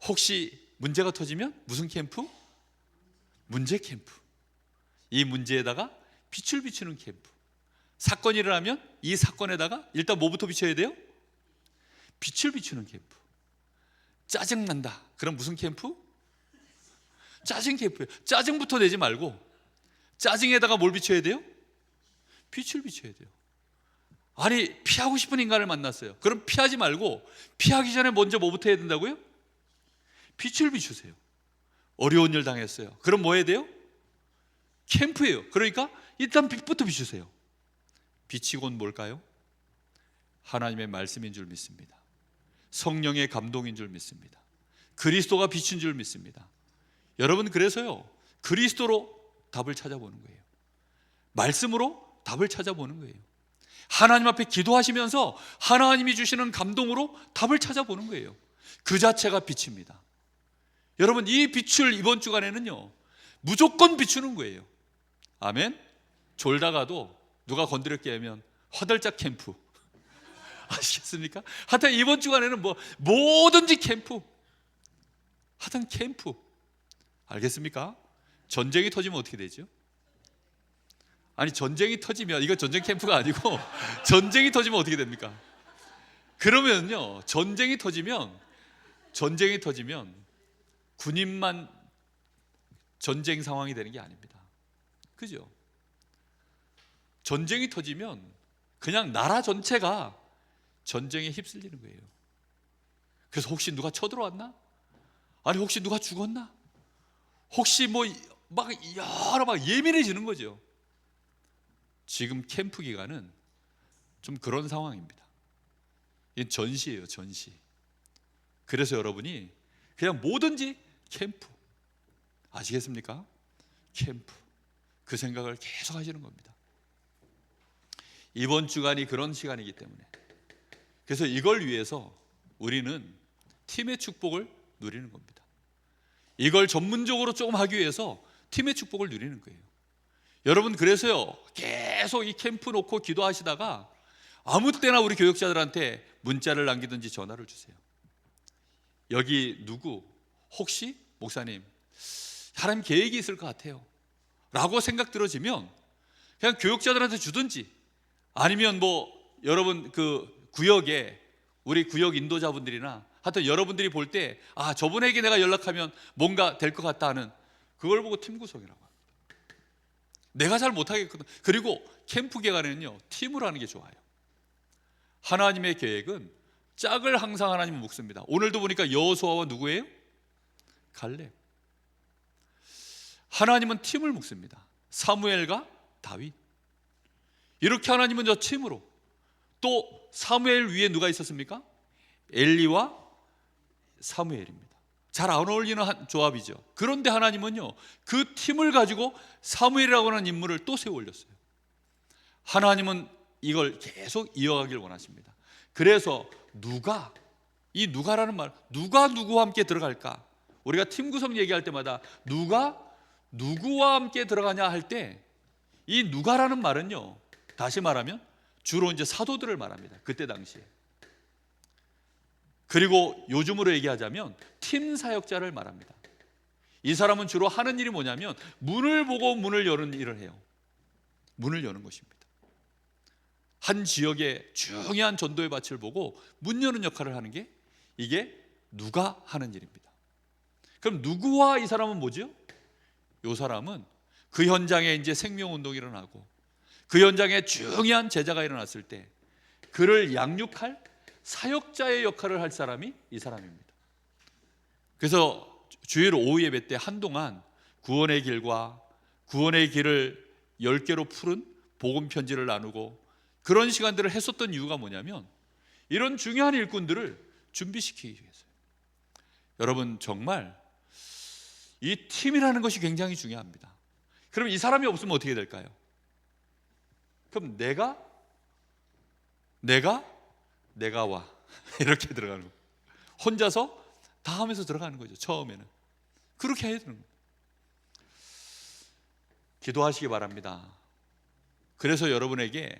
혹시 문제가 터지면 무슨 캠프? 문제 캠프. 이 문제에다가 빛을 비추는 캠프. 사건이 일어나면 이 사건에다가 일단 뭐부터 비춰야 돼요? 빛을 비추는 캠프. 짜증난다. 그럼 무슨 캠프? 짜증 캠프예요. 짜증부터 내지 말고 짜증에다가 뭘 비춰야 돼요? 빛을 비춰야 돼요. 아니, 피하고 싶은 인간을 만났어요. 그럼 피하지 말고 피하기 전에 먼저 뭐부터 해야 된다고요? 빛을 비추세요. 어려운 일 당했어요. 그럼 뭐 해야 돼요? 캠프예요. 그러니까 일단 빛부터 비추세요. 빛이 곧 뭘까요? 하나님의 말씀인 줄 믿습니다. 성령의 감동인 줄 믿습니다. 그리스도가 빛인 줄 믿습니다. 여러분, 그래서요, 그리스도로 답을 찾아보는 거예요. 말씀으로 답을 찾아보는 거예요. 하나님 앞에 기도하시면서 하나님이 주시는 감동으로 답을 찾아보는 거예요. 그 자체가 빛입니다. 여러분, 이 빛을 이번 주간에는요, 무조건 비추는 거예요. 아멘. 졸다가도 누가 건드렸게 하면 화들짝 캠프. 아시겠습니까? 하여튼 이번 주간에는 뭐든지 캠프. 하여튼 캠프. 알겠습니까? 전쟁이 터지면 어떻게 되죠? 아니, 전쟁이 터지면, 이거 전쟁 캠프가 아니고 전쟁이 터지면 어떻게 됩니까? 그러면요, 전쟁이 터지면 군인만 전쟁 상황이 되는 게 아닙니다. 그죠? 전쟁이 터지면 그냥 나라 전체가 전쟁에 휩쓸리는 거예요. 그래서 혹시 누가 쳐들어왔나? 아니, 혹시 누가 죽었나? 혹시 여러 예민해지는 거죠. 지금 캠프 기간은 좀 그런 상황입니다. 이게 전시예요, 전시. 그래서 여러분이 그냥 뭐든지 캠프. 아시겠습니까? 캠프. 그 생각을 계속 하시는 겁니다. 이번 주간이 그런 시간이기 때문에. 그래서 이걸 위해서 우리는 팀의 축복을 누리는 겁니다. 이걸 전문적으로 조금 하기 위해서 팀의 축복을 누리는 거예요. 여러분, 그래서요, 계속 이 캠프 놓고 기도하시다가 아무 때나 우리 교역자들한테 문자를 남기든지 전화를 주세요. 여기 누구 혹시 목사님 하나님 계획이 있을 것 같아요 라고 생각 들어지면 그냥 교역자들한테 주든지, 아니면 여러분 그 구역에 우리 구역 인도자분들이나 하여튼 여러분들이 볼 때 저분에게 내가 연락하면 뭔가 될 것 같다 하는, 그걸 보고 팀 구성이라고 합니다. 내가 잘 못하겠거든. 그리고 캠프 기간에는요, 팀으로 하는 게 좋아요. 하나님의 계획은 짝을 항상 하나님은 묶습니다. 오늘도 보니까 여호수아와 누구예요? 갈렙. 하나님은 팀을 묶습니다. 사무엘과 다윗. 이렇게 하나님은 저 팀으로. 또 사무엘 위에 누가 있었습니까? 엘리와 사무엘입니다. 잘 안 어울리는 조합이죠. 그런데 하나님은요, 그 팀을 가지고 사무엘이라고 하는 인물을 또 세워 올렸어요. 하나님은 이걸 계속 이어가길 원하십니다. 그래서 이 누가라는 말, 누가 누구와 함께 들어갈까? 우리가 팀 구성 얘기할 때마다 누가 누구와 함께 들어가냐 할 때 이 누가라는 말은요, 다시 말하면 주로 이제 사도들을 말합니다. 그때 당시에. 그리고 요즘으로 얘기하자면 팀 사역자를 말합니다. 이 사람은 주로 하는 일이 뭐냐면 문을 보고 문을 여는 일을 해요. 문을 여는 것입니다. 한 지역의 중요한 전도의 밭을 보고 문 여는 역할을 하는 게 이게 누가 하는 일입니다. 그럼 누구와 이 사람은 뭐죠? 이 사람은 그 현장에 이제 생명운동이 일어나고 그 현장에 중요한 제자가 일어났을 때 그를 양육할 사역자의 역할을 할 사람이 이 사람입니다. 그래서 주일 오후 예배 때 한동안 구원의 길과 구원의 길을 10개로 풀은 복음 편지를 나누고 그런 시간들을 했었던 이유가 뭐냐면 이런 중요한 일꾼들을 준비시키기 위해서요. 여러분, 정말 이 팀이라는 것이 굉장히 중요합니다. 그럼 이 사람이 없으면 어떻게 될까요? 그럼 내가 와 이렇게 들어가는 거예요. 혼자서 다 하면서 들어가는 거죠. 처음에는 그렇게 해야 되는 거예요. 기도하시기 바랍니다. 그래서 여러분에게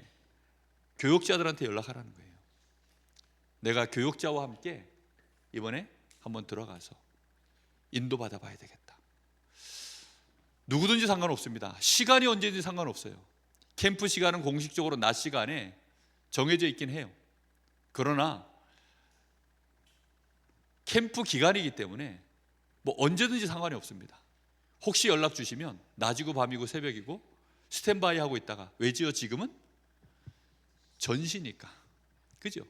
교역자들한테 연락하라는 거예요. 내가 교역자와 함께 이번에 한번 들어가서 인도받아 봐야 되겠다. 누구든지 상관없습니다. 시간이 언제든지 상관없어요. 캠프 시간은 공식적으로 낮 시간에 정해져 있긴 해요. 그러나 캠프 기간이기 때문에 뭐 언제든지 상관이 없습니다. 혹시 연락 주시면 낮이고 밤이고 새벽이고 스탠바이 하고 있다가, 왜지요? 지금은 전시니까, 그죠?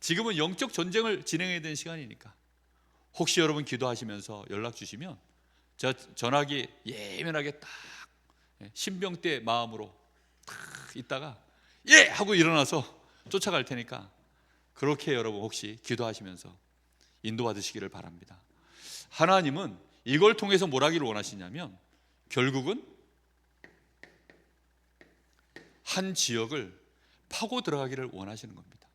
지금은 영적 전쟁을 진행해야 되는 시간이니까 혹시 여러분 기도하시면서 연락 주시면 제가 전화기 예민하게 딱 신병대 마음으로 딱 있다가 예! 하고 일어나서 쫓아갈 테니까 그렇게 여러분 혹시 기도하시면서 인도받으시기를 바랍니다. 하나님은 이걸 통해서 뭘 하기를 원하시냐면 결국은 한 지역을 파고 들어가기를 원하시는 겁니다.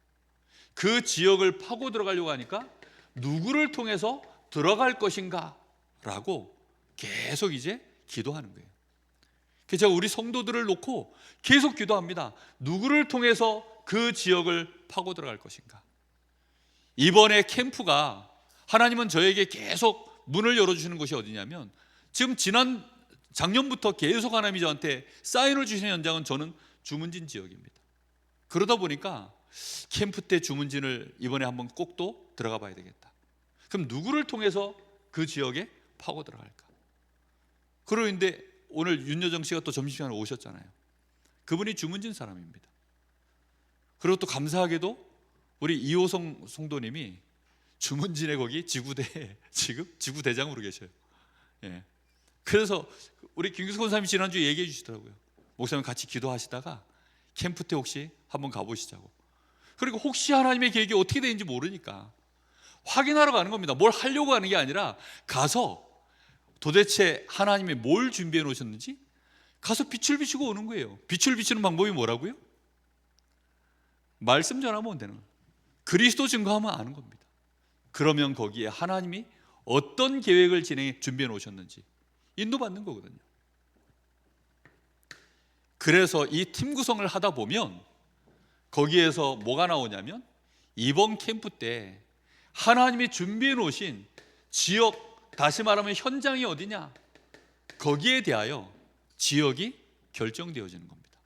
그 지역을 파고 들어가려고 하니까 누구를 통해서 들어갈 것인가 라고 계속 이제 기도하는 거예요. 그래서 제가 우리 성도들을 놓고 계속 기도합니다. 누구를 통해서 그 지역을 파고 들어갈 것인가. 이번에 캠프가 하나님은 저에게 계속 문을 열어주시는 곳이 어디냐면, 지금 작년부터 계속 하나님이 저한테 사인을 주시는 현장은 저는 주문진 지역입니다. 그러다 보니까 캠프 때 주문진을 이번에 한번 꼭 또 들어가 봐야 되겠다. 그럼 누구를 통해서 그 지역에 파고 들어갈까? 그러는데 오늘 윤여정 씨가 또 점심시간에 오셨잖아요. 그분이 주문진 사람입니다. 그리고 또 감사하게도 우리 이호성 성도님이 주문진에 거기 지구대 지금 지구대장으로 계셔요. 예. 그래서 우리 김규석 권사님이 지난주에 얘기해 주시더라고요. 목사님 같이 기도하시다가 캠프 때 혹시 한번 가보시자고. 그리고 혹시 하나님의 계획이 어떻게 되는지 모르니까 확인하러 가는 겁니다. 뭘 하려고 하는 게 아니라 가서 도대체 하나님이 뭘 준비해 놓으셨는지 가서 빛을 비추고 오는 거예요. 빛을 비추는 방법이 뭐라고요? 말씀 전하면 되는 거예요. 그리스도 증거하면 아는 겁니다. 그러면 거기에 하나님이 어떤 계획을 준비해 놓으셨는지 인도받는 거거든요. 그래서 이 팀 구성을 하다 보면 거기에서 뭐가 나오냐면, 이번 캠프 때 하나님이 준비해 놓으신 지역, 다시 말하면 현장이 어디냐, 거기에 대하여 지역이 결정되어지는 겁니다.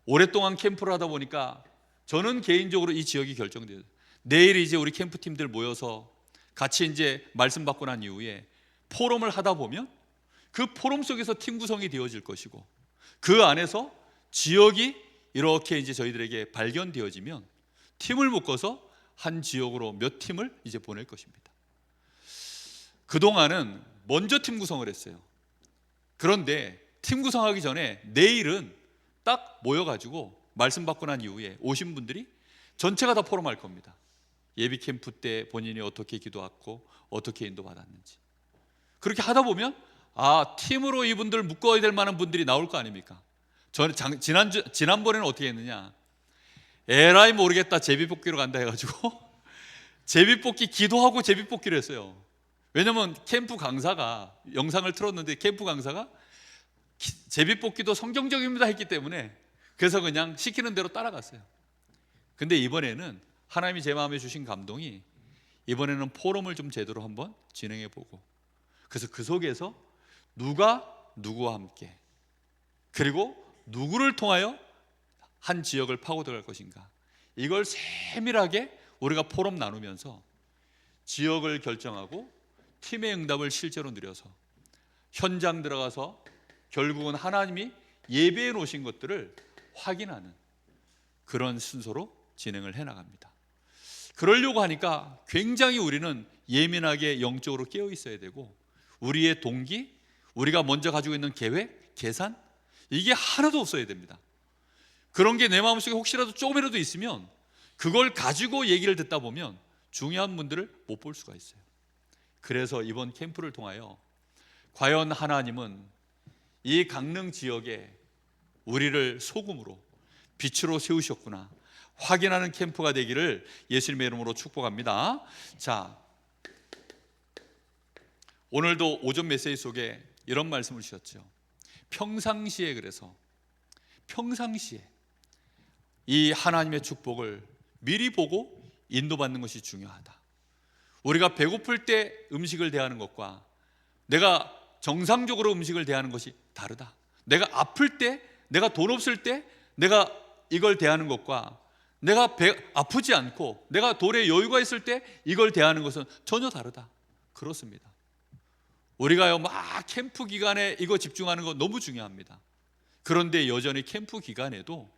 오랫동안 캠프를 하다 보니까 저는 개인적으로 이 지역이 결정돼요. 내일 이제 우리 캠프팀들 모여서 같이 이제 말씀 받고 난 이후에 포럼을 하다 보면 그 포럼 속에서 팀 구성이 되어질 것이고, 그 안에서 지역이 이렇게 이제 저희들에게 발견되어지면 팀을 묶어서 한 지역으로 몇 팀을 이제 보낼 것입니다. 그동안은 먼저 팀 구성을 했어요. 그런데 팀 구성하기 전에 내일은 딱 모여가지고 말씀 받고 난 이후에 오신 분들이 전체가 다 포럼할 겁니다. 예비 캠프 때 본인이 어떻게 기도했고 어떻게 인도받았는지. 그렇게 하다 보면 팀으로 이분들 묶어야 될 만한 분들이 나올 거 아닙니까? 저는 지난번에는 어떻게 했느냐, 에라이 모르겠다 제비뽑기로 간다 해가지고 제비뽑기 기도하고 제비뽑기를 했어요. 왜냐면 캠프 강사가 영상을 틀었는데 캠프 강사가 제비뽑기도 성경적입니다 했기 때문에 그래서 그냥 시키는 대로 따라갔어요. 근데 이번에는 하나님이 제 마음에 주신 감동이, 이번에는 포럼을 좀 제대로 한번 진행해 보고, 그래서 그 속에서 누가 누구와 함께, 그리고 누구를 통하여 한 지역을 파고 들어갈 것인가, 이걸 세밀하게 우리가 포럼 나누면서 지역을 결정하고 팀의 응답을 실제로 누려서 현장 들어가서 결국은 하나님이 예배해 놓으신 것들을 확인하는 그런 순서로 진행을 해나갑니다. 그러려고 하니까 굉장히 우리는 예민하게 영적으로 깨어 있어야 되고, 우리의 동기, 우리가 먼저 가지고 있는 계획, 계산, 이게 하나도 없어야 됩니다. 그런 게 내 마음속에 혹시라도 조금이라도 있으면 그걸 가지고 얘기를 듣다 보면 중요한 분들을 못 볼 수가 있어요. 그래서 이번 캠프를 통하여 과연 하나님은 이 강릉 지역에 우리를 소금으로 빛으로 세우셨구나 확인하는 캠프가 되기를 예수님의 이름으로 축복합니다. 자, 오늘도 오전 메시지 속에 이런 말씀을 주셨죠. 평상시에, 그래서 평상시에 이 하나님의 축복을 미리 보고 인도받는 것이 중요하다. 우리가 배고플 때 음식을 대하는 것과 내가 정상적으로 음식을 대하는 것이 다르다. 내가 아플 때, 내가 돈 없을 때 내가 이걸 대하는 것과 내가 아프지 않고 내가 돌에 여유가 있을 때 이걸 대하는 것은 전혀 다르다. 그렇습니다. 우리가요 막 캠프 기간에 이거 집중하는 거 너무 중요합니다. 그런데 여전히 캠프 기간에도,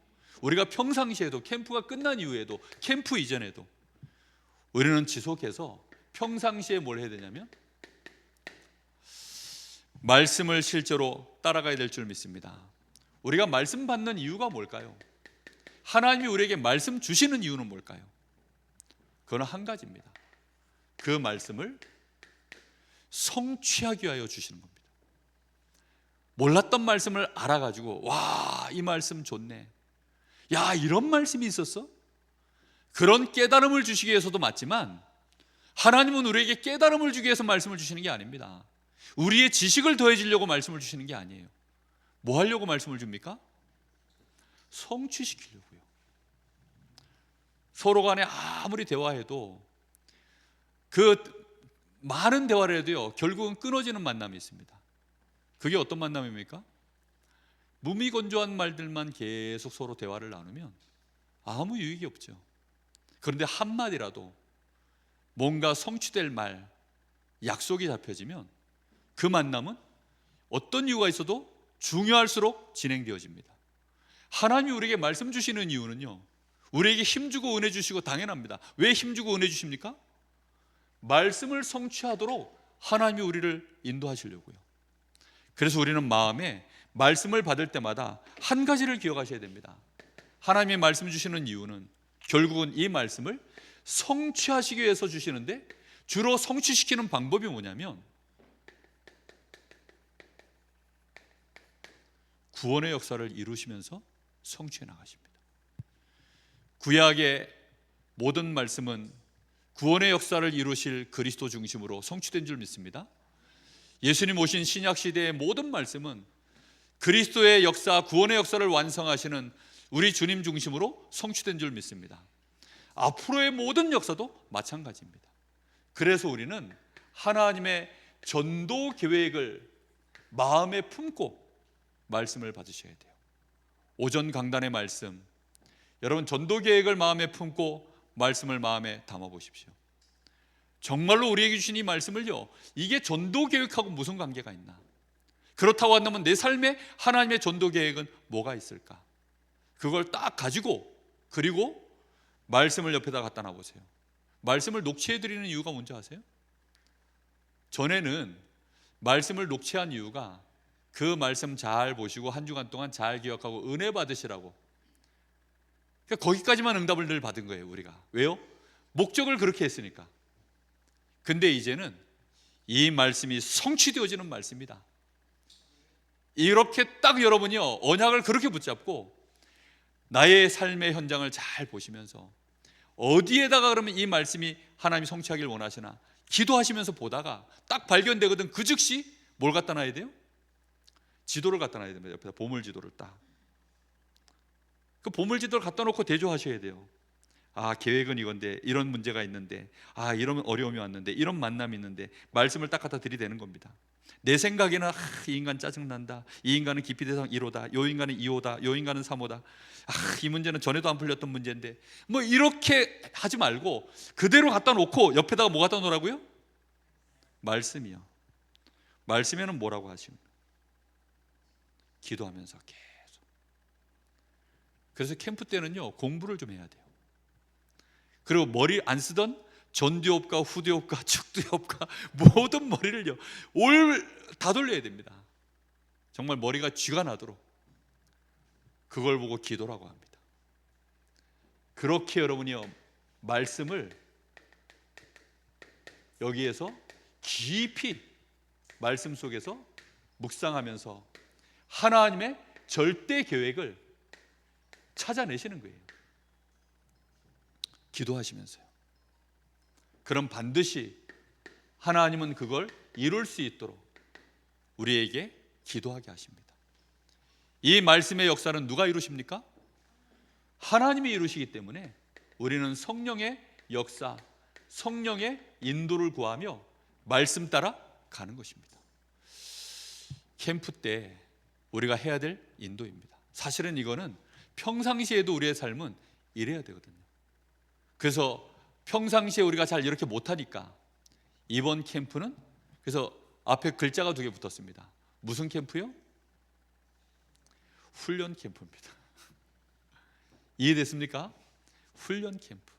우리가 평상시에도, 캠프가 끝난 이후에도, 캠프 이전에도 우리는 지속해서 평상시에 뭘 해야 되냐면 말씀을 실제로 따라가야 될 줄 믿습니다. 우리가 말씀 받는 이유가 뭘까요? 하나님이 우리에게 말씀 주시는 이유는 뭘까요? 그건 한 가지입니다. 그 말씀을 성취하기 위하여 주시는 겁니다. 몰랐던 말씀을 알아가지고 와, 이 말씀 좋네, 야, 이런 말씀이 있었어? 그런 깨달음을 주시기 위해서도 맞지만, 하나님은 우리에게 깨달음을 주기 위해서 말씀을 주시는 게 아닙니다. 우리의 지식을 더해지려고 말씀을 주시는 게 아니에요. 뭐 하려고 말씀을 줍니까? 성취시키려고요. 서로 간에 아무리 대화해도, 그 많은 대화를 해도요 결국은 끊어지는 만남이 있습니다. 그게 어떤 만남입니까? 무미건조한 말들만 계속 서로 대화를 나누면 아무 유익이 없죠. 그런데 한마디라도 뭔가 성취될 말, 약속이 잡혀지면 그 만남은 어떤 이유가 있어도 중요할수록 진행되어집니다. 하나님이 우리에게 말씀 주시는 이유는요, 우리에게 힘주고 은혜 주시고 당연합니다. 왜 힘주고 은혜 주십니까? 말씀을 성취하도록 하나님이 우리를 인도하시려고요. 그래서 우리는 마음에 말씀을 받을 때마다 한 가지를 기억하셔야 됩니다. 하나님이 말씀 주시는 이유는 결국은 이 말씀을 성취하시기 위해서 주시는데, 주로 성취시키는 방법이 뭐냐면 구원의 역사를 이루시면서 성취해 나가십니다. 구약의 모든 말씀은 구원의 역사를 이루실 그리스도 중심으로 성취된 줄 믿습니다. 예수님 오신 신약 시대의 모든 말씀은 그리스도의 역사, 구원의 역사를 완성하시는 우리 주님 중심으로 성취된 줄 믿습니다. 앞으로의 모든 역사도 마찬가지입니다. 그래서 우리는 하나님의 전도 계획을 마음에 품고 말씀을 받으셔야 돼요. 오전 강단의 말씀, 여러분 전도 계획을 마음에 품고 말씀을 마음에 담아 보십시오. 정말로 우리에게 주신 이 말씀을요, 이게 전도 계획하고 무슨 관계가 있나? 그렇다고 한다면 내 삶에 하나님의 전도 계획은 뭐가 있을까? 그걸 딱 가지고, 그리고 말씀을 옆에다 갖다 놔보세요. 말씀을 녹취해드리는 이유가 뭔지 아세요? 전에는 말씀을 녹취한 이유가 그 말씀 잘 보시고 한 주간 동안 잘 기억하고 은혜 받으시라고, 그러니까 거기까지만 응답을 늘 받은 거예요 우리가. 왜요? 목적을 그렇게 했으니까. 근데 이제는 이 말씀이 성취되어지는 말씀이다. 이렇게 딱 여러분이요 언약을 그렇게 붙잡고 나의 삶의 현장을 잘 보시면서 어디에다가 그러면 이 말씀이 하나님이 성취하길 원하시나 기도하시면서 보다가 딱 발견되거든. 그 즉시 뭘 갖다 놔야 돼요? 지도를 갖다 놔야 됩니다. 옆에다 보물지도를 딱. 그 보물지도를 갖다 놓고 대조하셔야 돼요. 아, 계획은 이건데 이런 문제가 있는데, 아, 이런 어려움이 왔는데, 이런 만남이 있는데, 말씀을 딱 갖다 들이대는 겁니다. 내 생각에는 이 인간 짜증난다, 이 인간은 기피 대상 1호다, 요 인간은 2호다, 요 인간은 3호다, 이 문제는 전에도 안 풀렸던 문제인데, 뭐 이렇게 하지 말고 그대로 갖다 놓고 옆에다가 뭐 갖다 놓으라고요? 말씀이요. 말씀에는 뭐라고 하십니까? 기도하면서 계속. 그래서 캠프 때는요 공부를 좀 해야 돼요. 그리고 머리 안 쓰던 전두엽과 후두엽과 측두엽과 모든 머리를요 다 돌려야 됩니다. 정말 머리가 쥐가 나도록. 그걸 보고 기도라고 합니다. 그렇게 여러분이요 말씀을 여기에서 깊이 말씀 속에서 묵상하면서 하나님의 절대 계획을 찾아내시는 거예요. 기도하시면서요. 그럼 반드시 하나님은 그걸 이룰 수 있도록 우리에게 기도하게 하십니다. 이 말씀의 역사는 누가 이루십니까? 하나님이 이루시기 때문에 우리는 성령의 역사, 성령의 인도를 구하며 말씀 따라 가는 것입니다. 캠프 때 우리가 해야 될 인도입니다. 사실은 이거는 평상시에도 우리의 삶은 이래야 되거든요. 그래서 평상시에 우리가 잘 이렇게 못하니까 이번 캠프는, 그래서 앞에 글자가 2개 붙었습니다. 무슨 캠프요? 훈련 캠프입니다. 이해됐습니까? 훈련 캠프.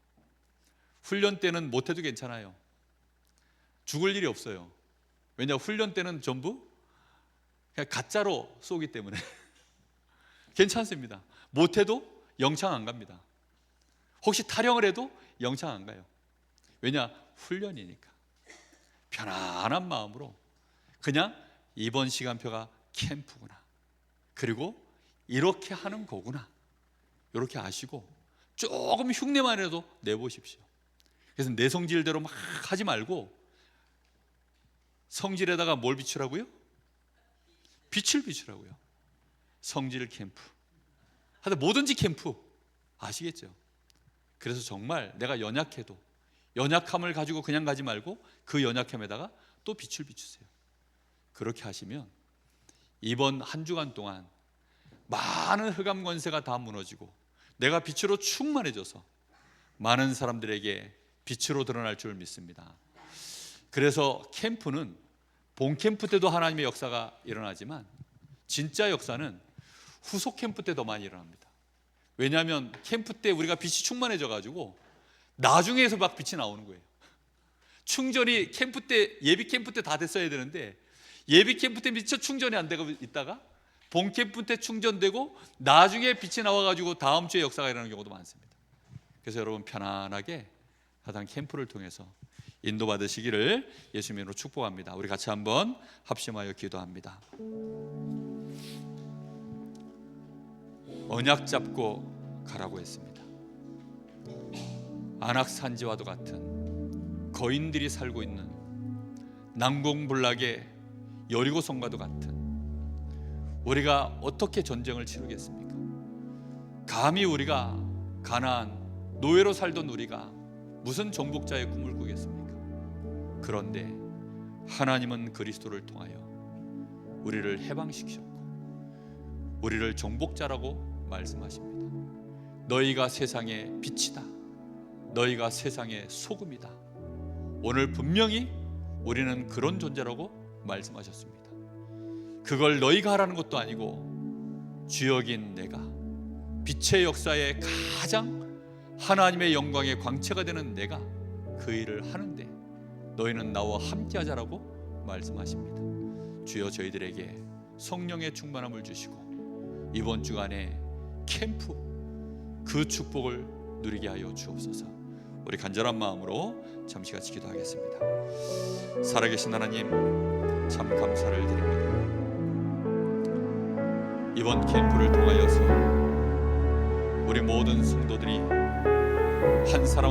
훈련 때는 못해도 괜찮아요. 죽을 일이 없어요. 왜냐, 훈련 때는 전부 그냥 가짜로 쏘기 때문에 괜찮습니다. 못해도 영창 안 갑니다. 혹시 타령을 해도 영창 안 가요. 왜냐, 훈련이니까. 편안한 마음으로 그냥 이번 시간표가 캠프구나, 그리고 이렇게 하는 거구나, 이렇게 아시고 조금 흉내만 해도 내보십시오. 그래서 내 성질대로 막 하지 말고 성질에다가 뭘 비추라고요? 빛을 비추라고요. 성질 캠프. 하여튼 뭐든지 캠프. 아시겠죠? 그래서 정말 내가 연약해도 연약함을 가지고 그냥 가지 말고 그 연약함에다가 또 빛을 비추세요. 그렇게 하시면 이번 한 주간 동안 많은 흑암 권세가 다 무너지고 내가 빛으로 충만해져서 많은 사람들에게 빛으로 드러날 줄 믿습니다. 그래서 캠프는 본 캠프 때도 하나님의 역사가 일어나지만 진짜 역사는 후속 캠프 때 더 많이 일어납니다. 왜냐하면 캠프 때 우리가 빛이 충만해져 가지고 나중에서 막 빛이 나오는 거예요. 충전이 캠프 때, 예비 캠프 때 다 됐어야 되는데 예비 캠프 때 미처 충전이 안 되고 있다가 본 캠프 때 충전되고 나중에 빛이 나와가지고 다음 주에 역사가 일어나는 경우도 많습니다. 그래서 여러분 편안하게 하단 캠프를 통해서 인도받으시기를 예수님의 이름으로 축복합니다. 우리 같이 한번 합심하여 기도합니다. 언약 잡고 가라고 했습니다. 안악산지와도 같은 거인들이 살고 있는 난공불락의 여리고성과도 같은 우리가 어떻게 전쟁을 치르겠습니까? 감히 우리가 가나안 노예로 살던 우리가 무슨 정복자의 꿈을 꾸겠습니까? 그런데 하나님은 그리스도를 통하여 우리를 해방시키셨고 우리를 정복자라고 말씀하십니다. 너희가 세상의 빛이다. 너희가 세상의 소금이다. 오늘 분명히 우리는 그런 존재라고 말씀하셨습니다. 그걸 너희가 하라는 것도 아니고 주역인 내가, 빛의 역사에 가장 하나님의 영광의 광채가 되는 내가 그 일을 하는데 너희는 나와 함께 하자라고 말씀하십니다. 주여, 저희들에게 성령의 충만함을 주시고 이번 주간에 캠프 그 축복을 누리게 하여 주옵소서. 우리 간절한 마음으로 잠시 같이 기도하겠습니다. 살아계신 하나님, 참 감사를 드립니다. 이번 캠프를 통하여서 우리 모든 성도들이 한 사람